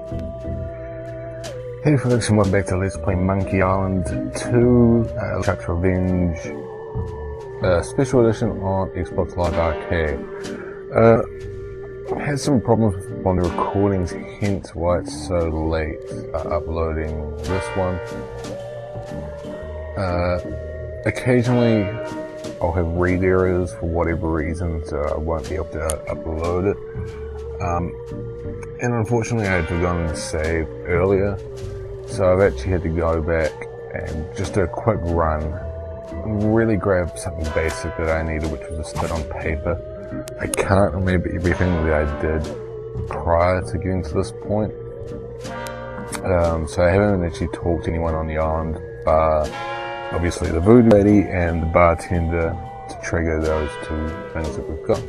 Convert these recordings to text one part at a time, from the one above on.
Hey folks, and welcome back to Let's Play Monkey Island 2, LeChuck's Revenge, Special Edition on Xbox Live Arcade. Had some problems on the recordings, hence why it's so late uploading this one. Occasionally I'll have read errors for whatever reason, so I won't be able to upload it. And unfortunately I had to go and save earlier, so I've actually had to go back and just do a quick run and really grab something basic that I needed, which was a stick on paper. I can't remember everything that I did prior to getting to this point, so I haven't actually talked to anyone on the island, obviously the Voodoo lady and the bartender, to trigger those two things that we've got.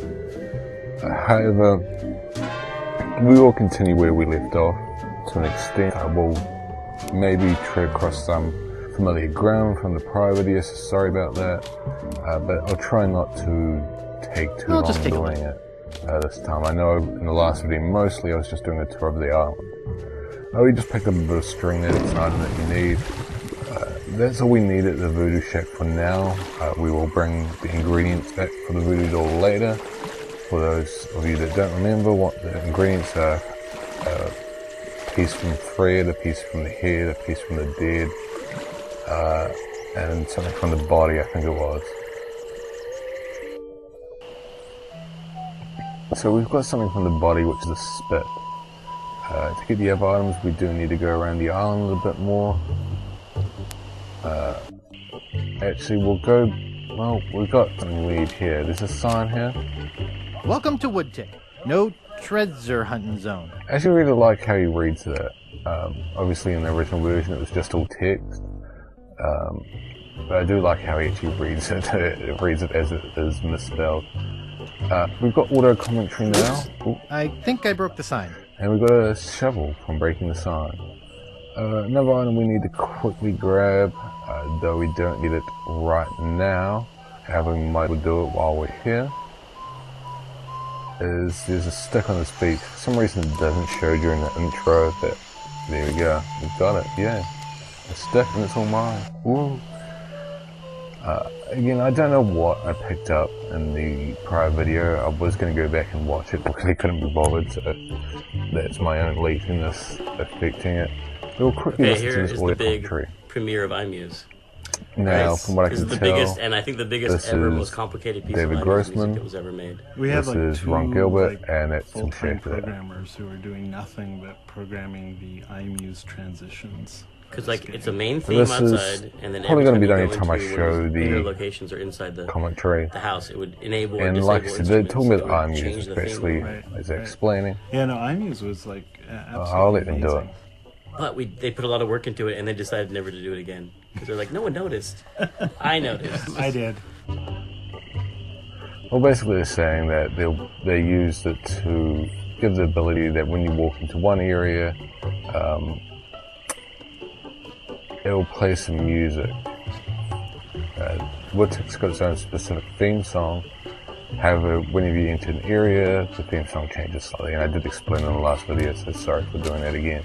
However, we will continue where we left off to an extent. I will maybe tread across some familiar ground from the prior video, so sorry about that, but I'll try not to take too long doing it this time. I know in the last video mostly I was just doing a tour of the island. We just picked up a bit of string there. It's an item that you need. That's all we need at the Voodoo Shack for now. We will bring the ingredients back for the Voodoo doll later. For those of you that don't remember what the ingredients are, a piece from thread, a piece from the head, a piece from the dead, and something from the body, I think it was. So we've got something from the body, which is a spit. To get the other items, we do need to go around the island a little bit more. Actually, we'll go, well, we've got something we need here. There's a sign here. Welcome to Woodtick. No treasure hunting zone. I actually really like how he reads that. Obviously in the original version it was just all text. But I do like how he actually reads it. It reads it as it is misspelled. We've got auto commentary now. Ooh. I think I broke the sign. And we've got a shovel from breaking the sign. Another item we need to quickly grab, though we don't need it right now. However, we might do it while we're here. There's a stick on this beach. For some reason it doesn't show during the intro, but there we go. We've got it, yeah. A stick and it's all mine. Woo! Again, I don't know what I picked up in the prior video. I was going to go back and watch it because I couldn't be bothered, so that's my own laziness affecting it. We'll quickly listen to this audio commentary. Premiere of iMuse. Now, Nice. from what I can This is the tell, biggest, and I think the biggest ever, most complicated piece David of iMuse Grossman. music that was ever made. We have This like is two Ron Gilbert, and it's some full-time shit there. programmers who are doing nothing but programming the iMuse transitions. Because like it's a main So theme this is outside, and then probably every going to be the time only you time go I into show one of these bigger the locations or inside the commentary. house, it would enable or And disable like I said, they're talking about instruments, it would iMuse, change the theme. especially as they're explaining. Yeah, no, iMuse was like absolutely I'll let them do it. amazing. But they put a lot of work into it, and they decided never to do it again because they're like, no one noticed. I noticed. I did. Well, basically they're saying that they used it to give the ability that when you walk into one area, it will play some music. Woodtick's got its own specific theme song. However, whenever you enter an area, the theme song changes slightly, and I did explain in the last video, so sorry for doing that again.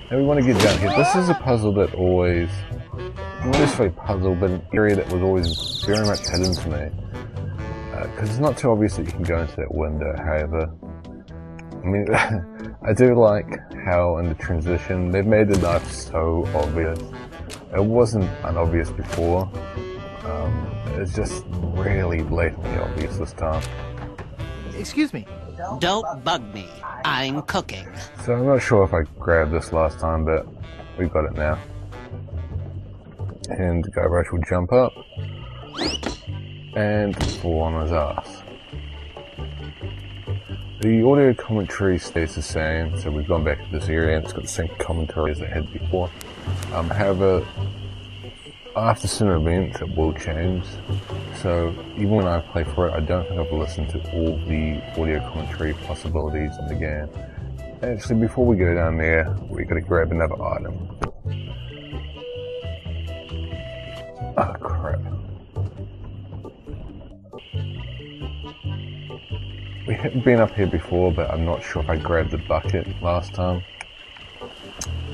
Now we want to get down here. This is a puzzle that always, not necessarily a puzzle, but an area that was always very much hidden to me. Because it's not too obvious that you can go into that window, however. I mean, I do like how in the transition, they've made the knife so obvious. It wasn't unobvious before. It's just really blatantly obvious this time. Excuse me. Don't bug me. I'm cooking. So I'm not sure if I grabbed this last time, but we've got it now. And Guybrush will jump up and fall on his ass. The audio commentary stays the same, so we've gone back to this area and it's got the same commentary as it had before. However, after certain events it will change, so even when I play for it, I don't think I've listened to all the audio commentary possibilities in the game. Actually, before we go down there, we gotta grab another item. Oh crap. We haven't been up here before, but I'm not sure if I grabbed the bucket last time.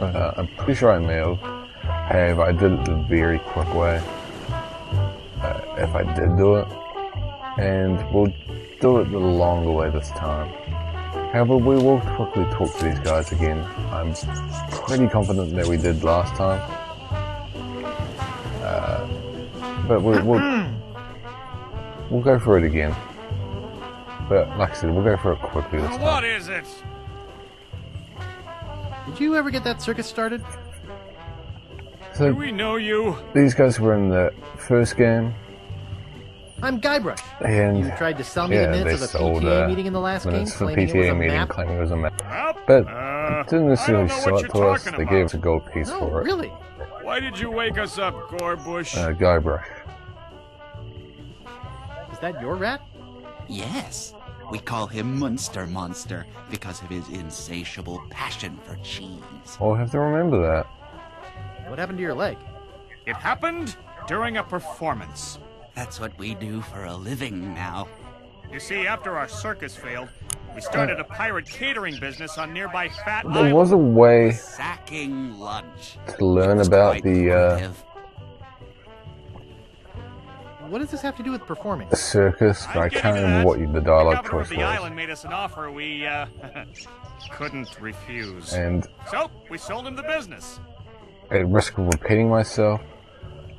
I'm pretty sure I may have. However, I did it the very quick way. If I did do it. And we'll do it the longer way this time. However, we will quickly talk to these guys again. I'm pretty confident that we did last time. But we'll go through it again. But like I said, we'll go through it quickly this time. What is it? Did you ever get that circus started? So, Do we know you? these guys were in the first game. I'm Guybrush. And You tried to sell me yeah, the they minutes of a sold PTA meeting in the last game, minutes for claiming it was PTA a meeting, map. claiming it was a map. Well, But it didn't necessarily I don't know sell what it to you're us. talking They about. gave us a gold piece No, for it. really. why did you wake us up, Gorbush? Guybrush. Is that your rat? Yes. We call him Munster Monster because of his insatiable passion for cheese. I'll have to remember that. What happened to your leg? It happened during a performance. That's what we do for a living now. You see, after our circus failed, we started a pirate catering business on nearby Fat There Island. was a way Sacking lunch. to learn It's about quite the lucrative. What does this have to do with performing? circus, but I I'm can't getting to remember that. what the The dialogue governor choice of the was. island made us an offer we, couldn't refuse. And So, we sold him the business. at risk of repeating myself,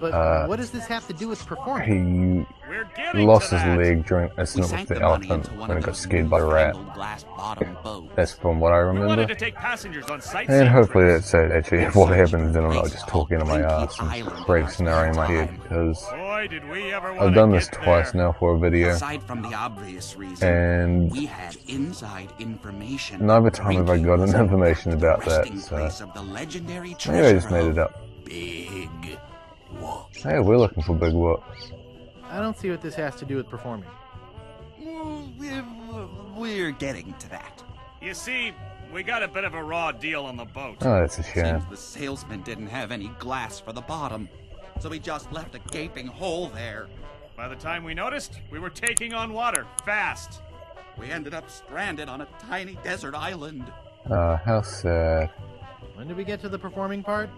But what does this have to do with performing? We're he getting lost to his that. leg during an We incident with sank the the money elephant into one when of it got those scared by the rat. newfangled glass-bottom boats. That's from what I We wanted remember. to take passengers on sightseeing And hopefully trips. that's actually what happens and I'm not just talking to my ass and create a scenario in my head, because Boy, did we ever I've wanna done this get twice there. now for a video, Aside from the obvious reason, and we had inside information. neither time have I Drinking gotten was information about the that, resting so place of the legendary maybe I treasure just made it of up. Big Whoop. Hey, we're looking for Big Whoop. I don't see what this has to do with performing. We're getting to that. You see, we got a bit of a raw deal on the boat. Oh, that's a shame. Seems the salesman didn't have any glass for the bottom, so he just left a gaping hole there. By the time we noticed, we were taking on water, fast. We ended up stranded on a tiny desert island. How sad. When did we get to the performing part?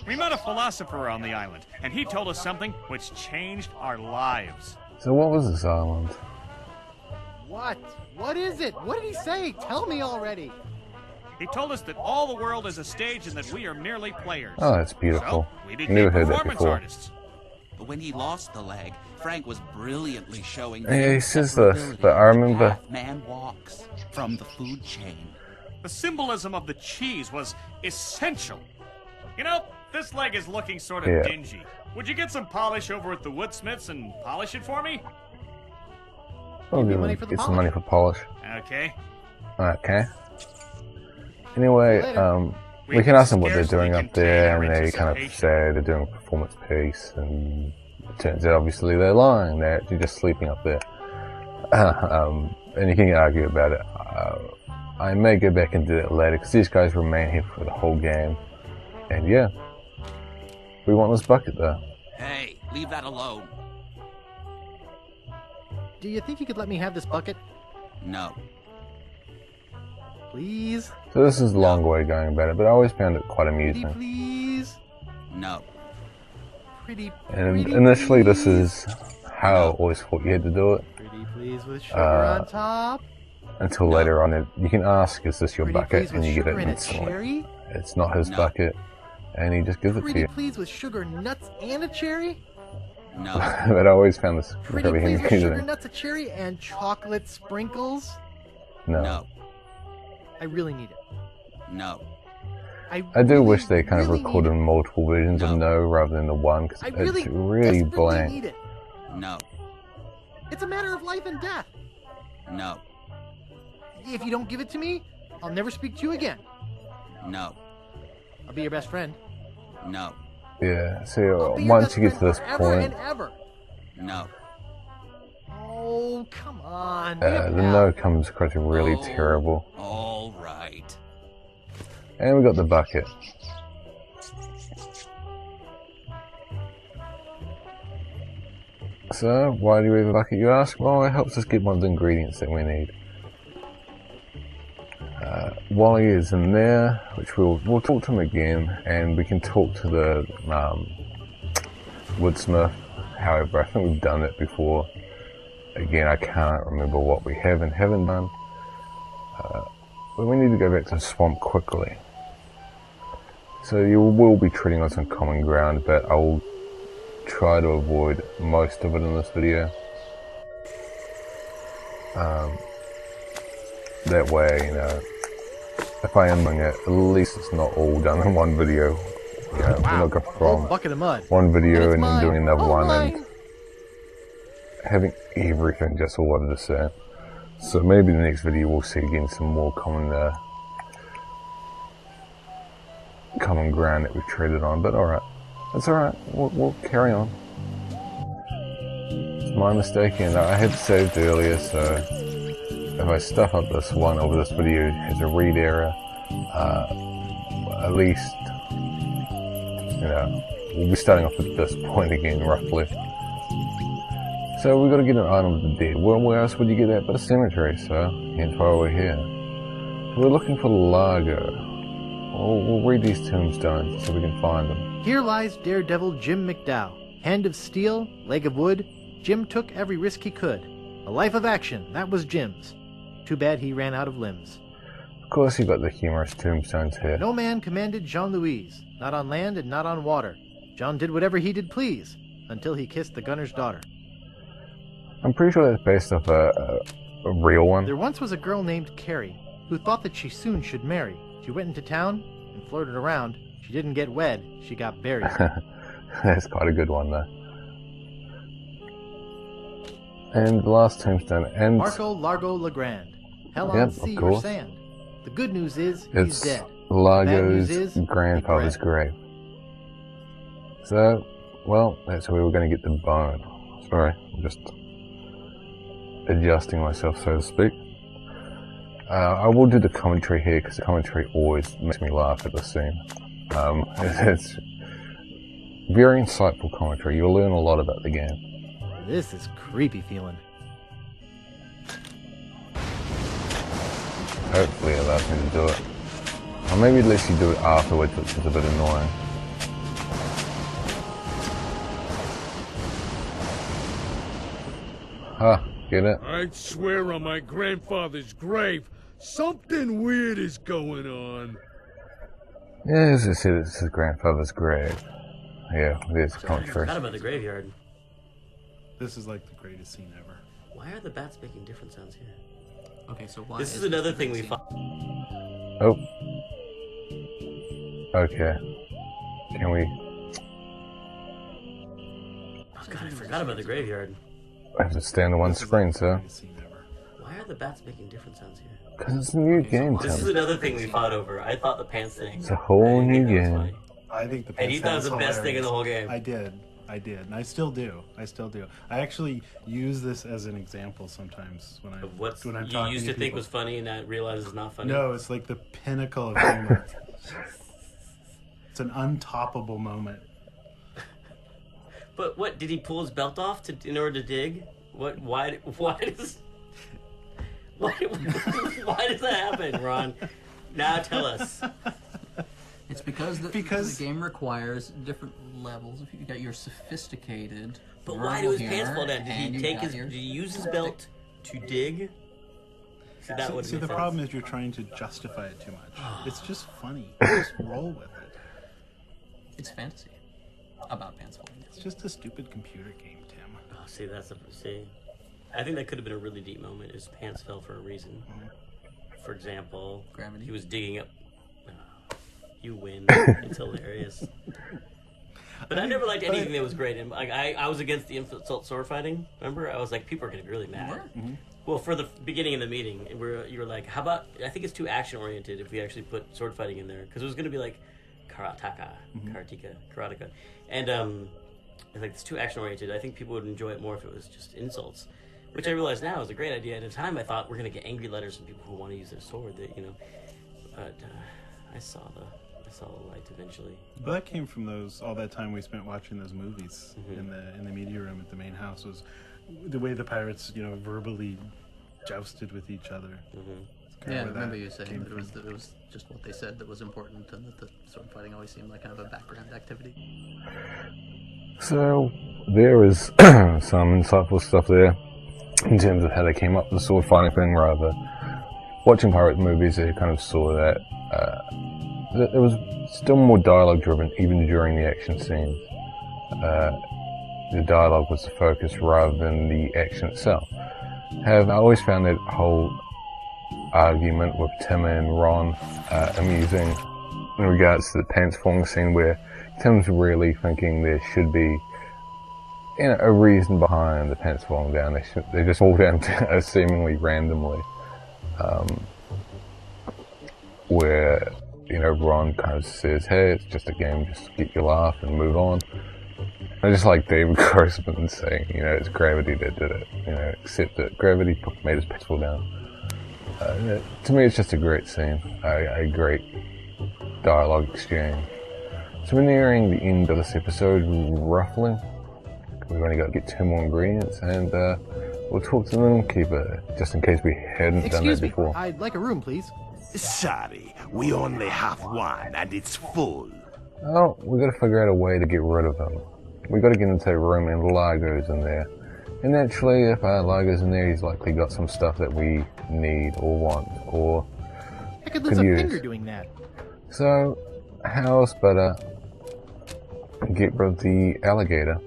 We met a philosopher on the island, and he told us something which changed our lives. So what was this island? What? What is it? What did he say? Tell me already. He told us that all the world is a stage and that we are merely players. Oh, that's beautiful. So, we became Never heard that performance before. artists. But when he lost the leg, Frank was brilliantly showing Yeah, he says this, but I remember- man walks from the food chain. The symbolism of the cheese was essential. You know, this leg is looking sort of Yeah. dingy. Would you get some polish over at the woodsmiths and polish it for me? I'll me money for the get some polish. money for polish. Okay. Okay. Anyway, Later. we can ask them what they're scarcely doing up contain there, our and they kind of anticipation. say they're doing a performance piece, and it turns out obviously they're lying. They're actually just sleeping up there. And you can argue about it. I may go back and do that later, because these guys remain here for the whole game. And yeah, we want this bucket though. Hey, leave that alone. Do you think you could let me have this bucket? No. Please? So this is the long way of going about it, but I always found it quite Pretty amusing. please? No. Pretty, And pretty initially please? this is how I always thought you had to do it, Pretty please with sugar on top? until later on you can ask, is this your Pretty bucket? please And with you get sugar it and a instantly. cherry? It's not his No. bucket, and he just gives it to Pretty you. please with sugar, nuts, and a cherry? No. But I always found this Pretty really please with sugar, amusing. nuts, a cherry, and chocolate sprinkles? No. No. I really need it. No. I do really, wish they kind of really recorded need it. multiple versions of No. No rather than the one, because I it's really, really desperately blank. need it. No. It's a matter of life and death. No. If you don't give it to me, I'll never speak to you again. No. I'll be your best friend. No. Yeah, so I'll be your once best you get to friend this forever point, and ever. No. Oh, come on. Be the a no pal. comes across really Oh, terrible. All right. And we got the bucket. So, why do we have a bucket, you ask? Well, it helps us get one of the ingredients that we need. while he is in there, which we'll talk to him again, and we can talk to the woodsmith. However, I think we've done it before. Again, I can't remember what we have and haven't done. But we need to go back to the swamp quickly. So you will be treading on some common ground, but I will try to avoid most of it in this video. That way, you know, if I am doing it, at least it's not all done in one video. You know, we're not going from bucket of mud. one video and then mine. doing another one Mine. and having everything just all over the set. So maybe the next video we'll see again some more common ground that we've treaded on. But alright, that's alright. We'll carry on. It's my mistake, and I had saved earlier, so if I stuff up this one or this video has a read error, at least, you know, we'll be starting off at this point again, roughly. So we've got to get an item of the dead. Where else would you get that but a cemetery? So hence why we're here. So we're looking for Largo. We'll read these tombstones so we can find them. Here lies daredevil Jim McDowell. Hand of steel, leg of wood. Jim took every risk he could. A life of action, that was Jim's. Too bad he ran out of limbs. Of course you've got the humorous tombstones here. No man commanded Jean-Louise, not on land and not on water. John did whatever he did please, until he kissed the gunner's daughter. I'm pretty sure that's based off a real one. There once was a girl named Carrie, who thought that she soon should marry. She went into town and flirted around. She didn't get wed, she got buried. That's quite a good one though. And the last tombstone, and Marco Largo Legrand. Hell on Yep, sea of or course. sand. The good news is he's it's dead. Largo's Bad news is, grandfather's he grave. So, well, that's where we're going to get the bone. Sorry, I'm just adjusting myself, so to speak. I will do the commentary here because the commentary always makes me laugh at the scene. It's very insightful commentary. You'll learn a lot about the game. This is creepy feeling. Hopefully it allows me to do it. Or maybe it lets you do it afterwards, which is a bit annoying. Get it? I'd swear on my grandfather's grave, something weird is going on. Yeah, as I said, it's his grandfather's grave. Yeah, there's the I commentary. forgot about the graveyard. This is like the greatest scene ever. Why are the bats making different sounds here? Okay, so why This is another thing we found. Oh. Okay. Can we... Oh god, I forgot about the graveyard. I have to stay on the one This is screen, like the sir. greatest scene ever. Why are the bats making different sounds here? Because it's a new game, This is Tim. another thing we fought over. I thought the pants thing. It's a whole I new think that was game. funny. I think the And you thought it was the best thing in the whole game. I did, and I still do. I actually use this as an example sometimes when Of what when I'm you talking used to think people. was funny and now realize it's not funny. No, it's like the pinnacle of humor. It's an untoppable moment. But what did he pull his belt off in order to dig? What? Why does that happen, Ron? Now tell us. It's because the Because- game requires different levels. If you got your sophisticated. But why do his verbal pants fall humor, down? Did and he you take got his? your Did he use his belt to dig? See, that would See, the problem is you're trying to justify it too much. It's just funny. Just roll with it. It's fantasy about pants falling down. It's just a stupid computer game, Tim. Oh, see, see. I think that could have been a really deep moment. His pants fell for a reason. For example, Gravity. he was digging up. You win. It's hilarious. But I never liked anything that was great. And like I was against the insult sword fighting. Remember, I was like, people are gonna be really mad. Well, for the beginning of the meeting, you were like, how about? I think it's too action oriented if we actually put sword fighting in there because it was gonna be like karateka, and it's like it's too action oriented. I think people would enjoy it more if it was just insults. Which I realize now is a great idea. At the time, I thought we're gonna get angry letters from people who want to use their sword. That but I saw the light eventually. But that came from all that time we spent watching those movies in the media room at the main house was the way the pirates, verbally jousted with each other. care Yeah, I where remember that you saying came that from. it was just what they said that was important, and that the sword fighting always seemed like kind of a background activity. So there is some insightful stuff there in terms of how they came up with the sword fighting thing. Rather, watching pirate movies, they kind of saw that there was still more dialogue driven even during the action scenes. The dialogue was the focus rather than the action itself. However, I always found that whole argument with Tim and Ron amusing in regards to the pants falling scene, where Tim's really thinking there should be, you know, a reason behind the pants falling down. They just fall down seemingly randomly. Where, you know, Ron kind of says, hey, it's just a game, just get your laugh and move on. I just like David Grossman saying, you know, it's gravity that did it. You know, accept it. Gravity made his pants fall down. To me, it's just a great scene. A great dialogue exchange. So we're nearing the end of this episode, roughly. We've only got to get 2 more ingredients, and we'll talk to the innkeeper, just in case we hadn't done that before. Excuse me, I'd like a room, please. Sorry, we only have one, and it's full. Oh, we've got to figure out a way to get rid of him. We've got to get into a room, and Largo's in there. And naturally, if Largo's in there, he's likely got some stuff that we need or want, or I could lose a finger doing that. So, how else better get rid of the alligator?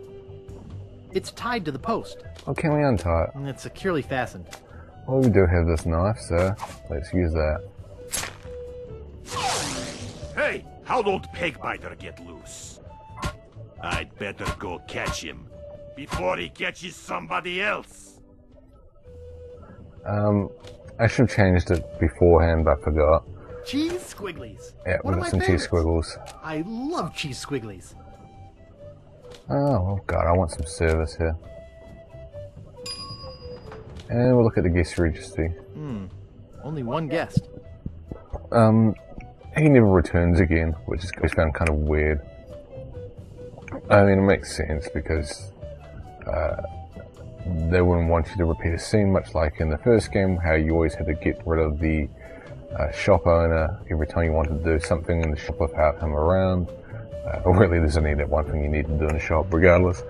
It's tied to the post. Or can we untie it? And it's securely fastened. Well, we do have this knife, so let's use that. Hey, how'd old Pegbiter get loose? I'd better go catch him before he catches somebody else. I should have changed it beforehand, but I forgot. Cheese squigglies. Yeah, we got some cheese squiggles. I love cheese squigglies. Oh god, I want some service here. And we'll look at the guest registry. Only one guest. He never returns again, which is found kind of weird. I mean, it makes sense because they wouldn't want you to repeat a scene, much like in the first game, how you always had to get rid of the shop owner every time you wanted to do something in the shop without him around. Or really, there's only that one thing you need to do in the shop, regardless.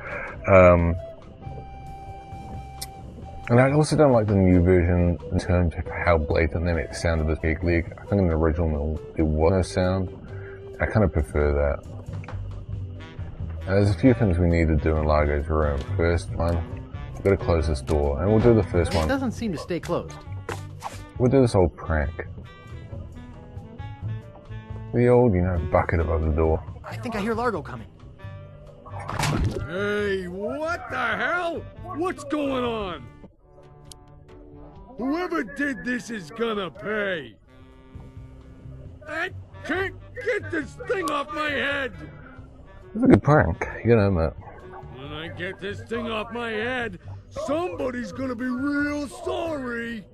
And I also don't like the new version in terms of how blatant they make the sound of this big leg. I think in the original there was no sound. I kind of prefer that. There's a few things we need to do in Largo's room. First one, we've got to close this door, and we'll do the first one. It doesn't seem to stay closed. We'll do this old prank. The old, you know, bucket above the door. I think I hear Largo coming. Hey, what the hell? What's going on? Whoever did this is gonna pay. I can't get this thing off my head. It's a good prank, you know, Matt. When I get this thing off my head, somebody's gonna be real sorry.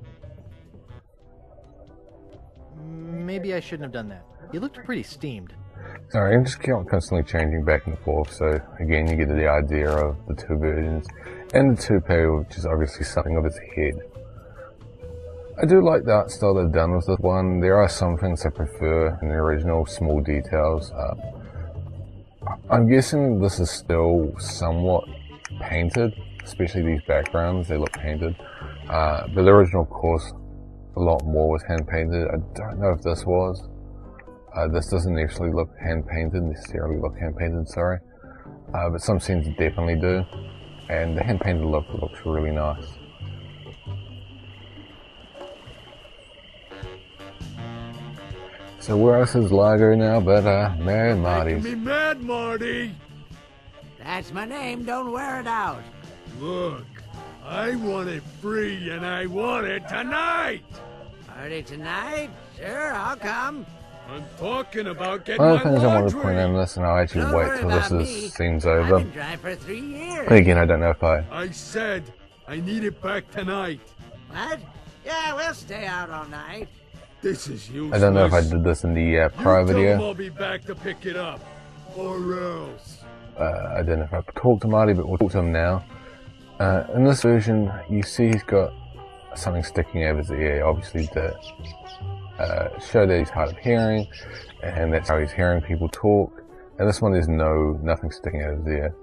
Maybe I shouldn't have done that. You looked pretty steamed. Sorry, I'm just constantly changing back and forth, so again you get the idea of the 2 versions. And the toupee, which is obviously something of its head. I do like the art style they've done with this one. There are some things I prefer in the original, small details. I'm guessing this is still somewhat painted, especially these backgrounds, they look painted. But the original, of course, a lot more was hand painted. I don't know if this was. This doesn't actually look hand painted, sorry. But some scenes definitely do. And the hand painted look looks really nice. So where else is Largo now but Mary and Marty's? Making me mad, Marty. That's my name, don't wear it out. Look, I want it free and I want it tonight. Party tonight? Sure, I'll come. I'm talking about getting One my of the things I want to point laundry. out in this, and I'll actually Don't wait worry till about this me. seems I've over. been dry for 3 years. And again, I don't know if I said I need it back tonight. What? Yeah, we'll stay out all night. This is useless. I don't know if I did this in the prior You tell video. them I'll be back to pick it up, or else. I don't know if I talked to Marty, but we'll talk to him now. In this version, you see he's got something sticking out of his ear, obviously to show that he's hard of hearing, and that's how he's hearing people talk. And this one, there's nothing sticking out of his ear.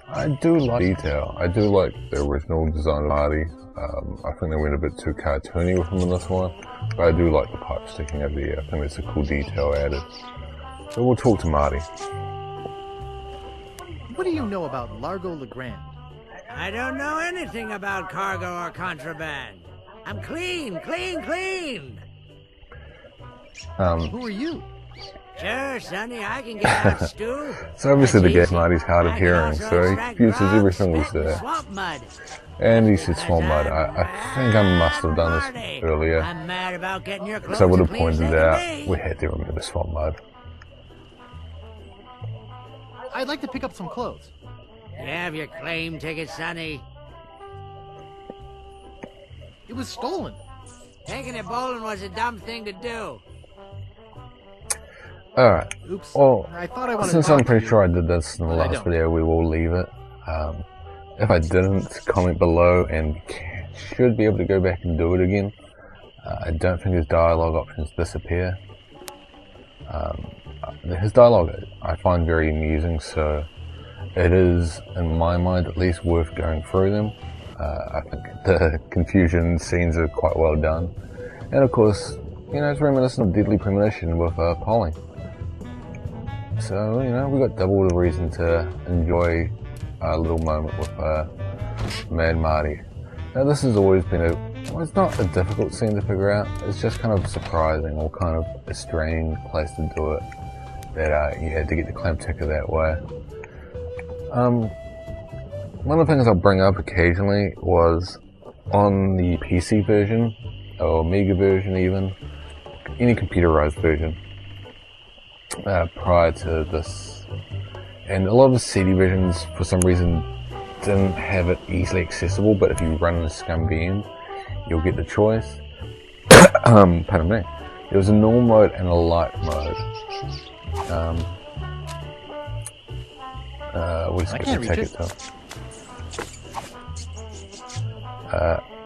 I do like detail. I do like the original design of Marty. I think they went a bit too cartoony with him in this one, but I do like the pipe sticking out of the ear. I think that's a cool detail added. So we'll talk to Marty. What do you know about Largo Legrand? I don't know anything about cargo or contraband. I'm clean. Who are you? Sure, Sonny, I can get out stew. So obviously the That's guy Marty's hard of hearing, so he uses everything was there. Swamp mud. And he said swamp mud. I think I must have done this earlier, I'm mad about getting your clothes because I would have clean pointed second out day. we had to remember swamp mud. I'd like to pick up some clothes. You have your claim ticket, Sonny. It was stolen. Taking it bowling was a dumb thing to do. Alright, Oops. well, I thought I wanted since to I'm talk pretty to sure I you. did this in the But I last don't. video, we will leave it. If I didn't, comment below and should be able to go back and do it again. I don't think his dialogue options disappear. His dialogue I find very amusing, so it is, in my mind at least, worth going through them. I think the confusion scenes are quite well done. And of course, you know, it's reminiscent of Deadly Premonition with Polly. So, you know, we got double the reason to enjoy a little moment with Mad Marty. Now, this has always been well, it's not a difficult scene to figure out. It's just kind of surprising or kind of a strange place to do it. That you had to get the clam ticker that way. One of the things I'll bring up occasionally was on the PC version, or Amiga version even, any computerized version, prior to this. And a lot of the CD versions, for some reason, didn't have it easily accessible, but if you run in a scum VM, you'll get the choice. Pardon me. There was a normal mode and a light mode. We just get the ticket though.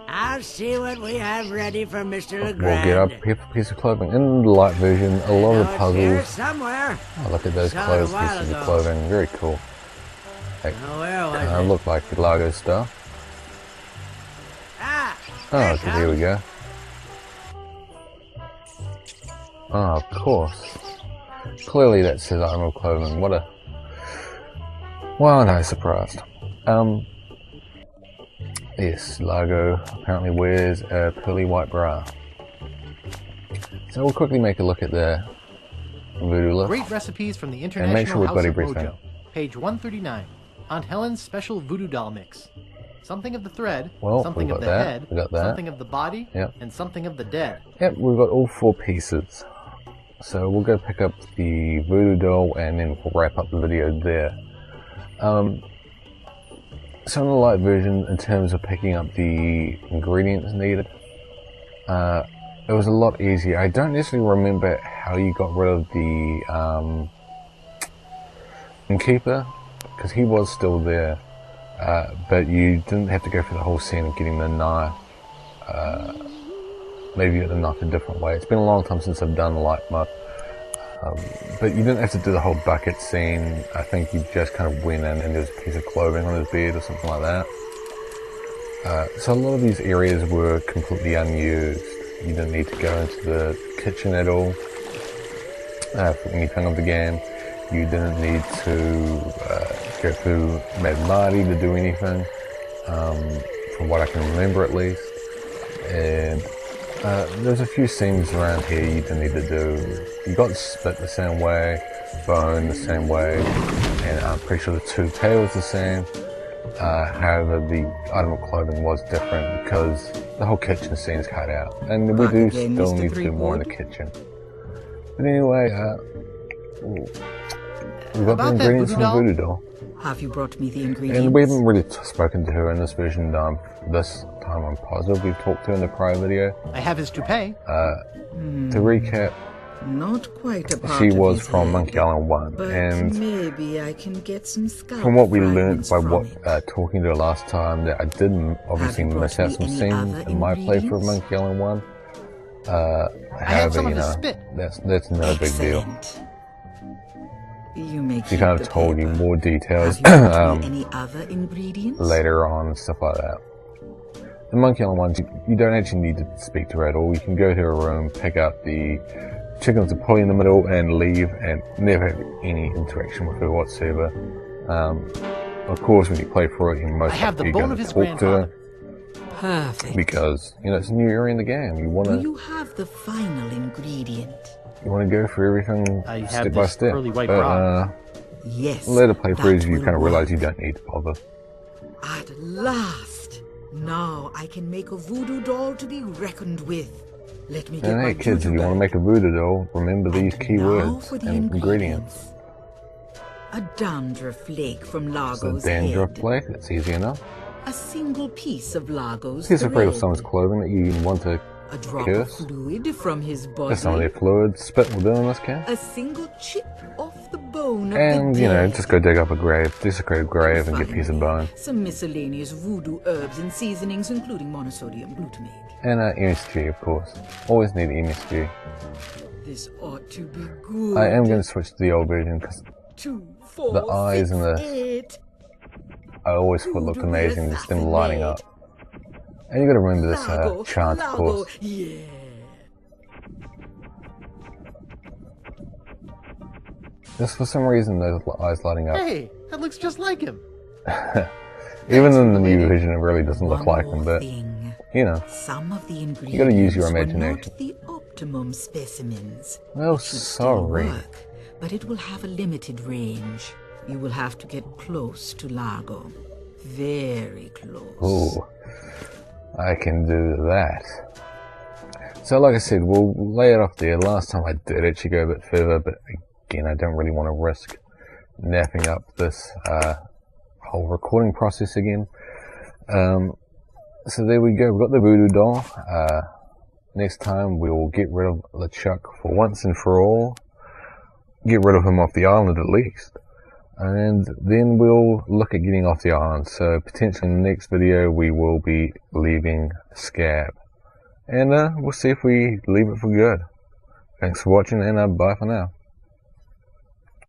I'll see what we have ready for Mr. Legrand. We'll get our piece of clothing. In the light version, a lot of the It's here puzzles. somewhere. Oh, look at those Saw it a clothes, while pieces of ago. clothing. Very cool. Hey, Where was it? look like the Largo stuff. Ah, Oh, there it okay, here we go. Oh, of course. Clearly that says Arnold Clothing. What a... Well, no, surprised. Yes, Largo apparently wears a pearly white bra. So we'll quickly make a look at the Voodoo list. Great recipes from the And International make sure we've House got of everything. Mojo. Page 139. Aunt Helen's special voodoo doll mix. Something of the thread, Well, something we've of got the that, head, we got that. something of the body, Yep. and something of the dead. Yep, we've got all 4 pieces. So we'll go pick up the Voodoo doll and then we'll wrap up the video there. So in the light version, in terms of picking up the ingredients needed, it was a lot easier. I don't necessarily remember how you got rid of the innkeeper, because he was still there, but you didn't have to go through the whole scene of getting the knife. Maybe the knife a different way. It's been a long time since I've done light mode. But you didn't have to do the whole bucket scene. I think you just kind of went in and there's a piece of clothing on his bed or something like that. So a lot of these areas were completely unused. You didn't need to go into the kitchen at all for anything of the game. You didn't need to go through Mad Marty to do anything, from what I can remember at least. And there's a few scenes around here you didn't need to do. You got spit the same way, bone the same way, and I'm pretty sure the toupee was the same. However, the item of clothing was different because the whole kitchen scene is cut out. And we do still need to do more in the kitchen. But anyway, we've got the ingredients from the Voodoo doll. Have you brought me the ingredients? And we haven't really spoken to her in this version. This time I'm positive we've talked to her in the prior video. I have his toupee. To recap, Not quite a part She of was his from head, Monkey Island 1, but and maybe I can get some scalp from what we learned fragments by from it. talking to her last time, that I did obviously Have you miss brought out me some any scenes other in my playthrough of ingredients? Monkey Island 1. I had some However, of you his know, spit. that's no big deal. Excellent. You may She keep kind the of told you paper. more details Have you brought me any other ingredients? later on, stuff like that. The Monkey Island ones, you don't actually need to speak to her at all. You can go to her room, pick up the chickens to pull in the middle, and leave, and never have any interaction with her whatsoever. Of course, when you play through it, you most I have the likely bone going of to his talk to her. grandfather. Perfect. Because, you know, it's a new area in the game. You want Do to you have the final ingredient? go through everything I have step by this step. pearly white But rock. Yes. later playthroughs, you will kind of realize you work. don't need to bother. At last! Now I can make a voodoo doll to be reckoned with. Let me get And my hey kids, if juju you want to bag. make a voodoo doll, remember these And now keywords for the and ingredients. A dandruff flake from So Largo's dandruff head. flake, that's easy enough. A single piece of Largo's Piece of thread. someone's clothing that you want to A drop curse. of fluid from his body. There's some of their fluid. Spit will do in this case. A single chip off the bone of And, the you know, dead. just go dig up a grave, desecrate a grave, and get a piece of bone. Some miscellaneous voodoo herbs and seasonings, including monosodium glutamate. And MSG, of course. Always need MSG. This ought to be good. I am going to switch to the old version because 2, 4, the eyes 6, and the 8. I always thought looked amazing, just them lighting up. And you got to remember this chant, of course. Yeah. Just for some reason, those eyes lighting up. Hey, that looks just like him. Even in the new version, it really doesn't look like them, but you know, Some of the ingredients you got to use your were imagination. not the optimum specimens. Well, It should still sorry. work, but it will have a limited range. You will have to get close to Largo. Very close. Ooh, I can do that. So, like I said, we'll lay it off there. Last time I did actually go a bit further, but again, I don't really want to risk napping up this whole recording process again. So there we go. We've got the voodoo doll. Next time we will get rid of LeChuck for once and for all. Get rid of him off the island at least. And then we'll look at getting off the island. So potentially in the next video we will be leaving Scab. And we'll see if we leave it for good. Thanks for watching, and bye for now.